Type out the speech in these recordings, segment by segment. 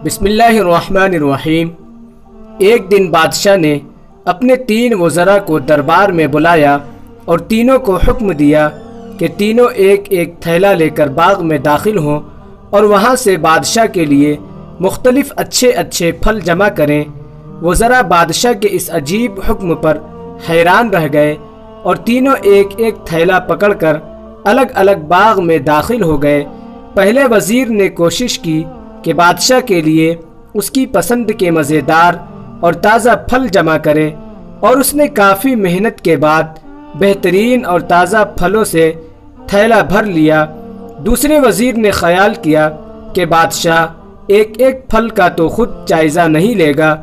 بسم اللہ الرحمن الرحیم۔ ایک دن بادشاہ نے اپنے 3 وزراء کو دربار میں بلایا اور تینوں کو حکم دیا کہ تینوں ایک ایک تھیلا لے کر باغ میں داخل ہوں اور وہاں سے بادشاہ کے لیے مختلف اچھے پھل جمع کریں۔ وزراء بادشاہ کے اس عجیب حکم پر حیران رہ گئے اور تینوں ایک ایک تھیلا پکڑ کر الگ الگ باغ میں داخل ہو گئے۔ پہلے وزیر نے کوشش کی کہ بادشاہ کے لیے اس کی پسند کے مزیدار اور تازہ پھل جمع کرے، اور اس نے کافی محنت کے بعد بہترین اور تازہ پھلوں سے تھیلا بھر لیا۔ دوسرے وزیر نے خیال کیا کہ بادشاہ ایک ایک پھل کا تو خود جائزہ نہیں لے گا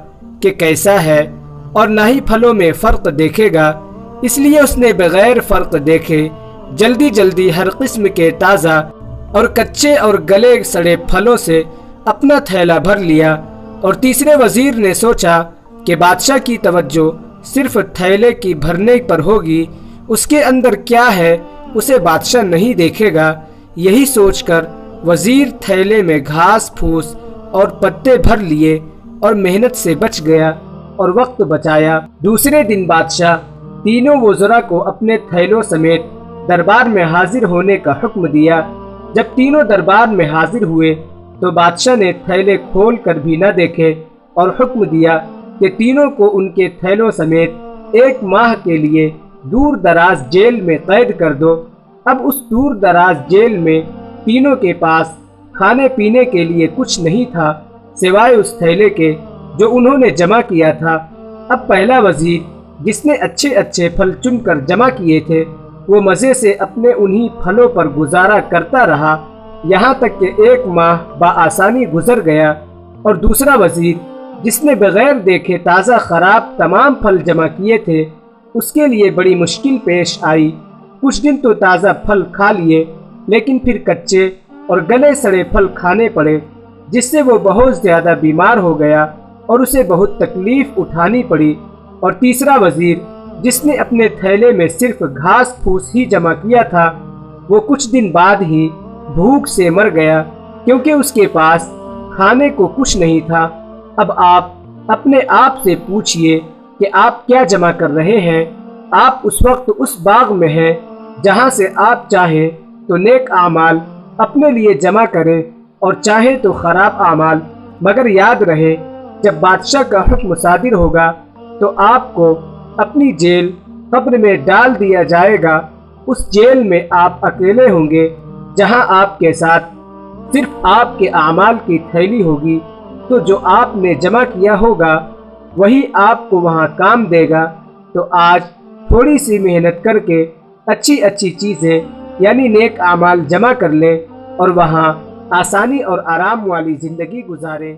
کہ کیسا ہے، اور نہ ہی پھلوں میں فرق دیکھے گا، اس لیے اس نے بغیر فرق دیکھے جلدی ہر قسم کے تازہ اور کچے اور گلے سڑے پھلوں سے اپنا تھیلا بھر لیا۔ اور تیسرے وزیر نے سوچا کہ بادشاہ کی توجہ صرف تھیلے کی بھرنے پر ہوگی، اس کے اندر کیا ہے اسے بادشاہ نہیں دیکھے گا۔ یہی سوچ کر وزیر تھیلے میں گھاس پھوس اور پتے بھر لیے اور محنت سے بچ گیا اور وقت بچایا۔ دوسرے دن بادشاہ تینوں وزراء کو اپنے تھیلوں سمیت دربار میں حاضر ہونے کا حکم دیا۔ جب تینوں دربار میں حاضر ہوئے تو بادشاہ نے تھیلے کھول کر بھی نہ دیکھے اور حکم دیا کہ تینوں کو ان کے تھیلوں سمیت 1 ماہ کے لیے دور دراز جیل میں قید کر دو۔ اب اس دور دراز جیل میں تینوں کے پاس کھانے پینے کے لیے کچھ نہیں تھا سوائے اس تھیلے کے جو انہوں نے جمع کیا تھا۔ اب پہلا وزیر جس نے اچھے پھل چن کر جمع کیے تھے، وہ مزے سے اپنے انہی پھلوں پر گزارا کرتا رہا یہاں تک کہ 1 ماہ بآسانی گزر گیا۔ اور دوسرا وزیر جس نے بغیر دیکھے تازہ خراب تمام پھل جمع کیے تھے، اس کے لیے بڑی مشکل پیش آئی۔ کچھ دن تو تازہ پھل کھا لیے، لیکن پھر کچے اور گلے سڑے پھل کھانے پڑے، جس سے وہ بہت زیادہ بیمار ہو گیا اور اسے بہت تکلیف اٹھانی پڑی۔ اور تیسرا وزیر جس نے اپنے تھیلے میں صرف گھاس پھوس ہی جمع کیا تھا، وہ کچھ دن بعد ہی بھوک سے مر گیا، کیونکہ اس کے پاس کھانے کو کچھ نہیں تھا۔ اب آپ اپنے آپ سے پوچھئے کہ آپ کیا جمع کر رہے ہیں؟ آپ اس وقت اس باغ میں ہیں جہاں سے آپ چاہیں تو نیک اعمال اپنے لیے جمع کریں اور چاہیں تو خراب اعمال، مگر یاد رہے جب بادشاہ کا حکم صادر ہوگا تو آپ کو اپنی جیل قبر میں ڈال دیا جائے گا۔ اس جیل میں آپ اکیلے ہوں گے، جہاں آپ کے ساتھ صرف آپ کے اعمال کی تھیلی ہوگی، تو جو آپ نے جمع کیا ہوگا وہی آپ کو وہاں کام دے گا۔ تو آج تھوڑی سی محنت کر کے اچھی چیزیں یعنی نیک اعمال جمع کر لیں اور وہاں آسانی اور آرام والی زندگی گزاریں۔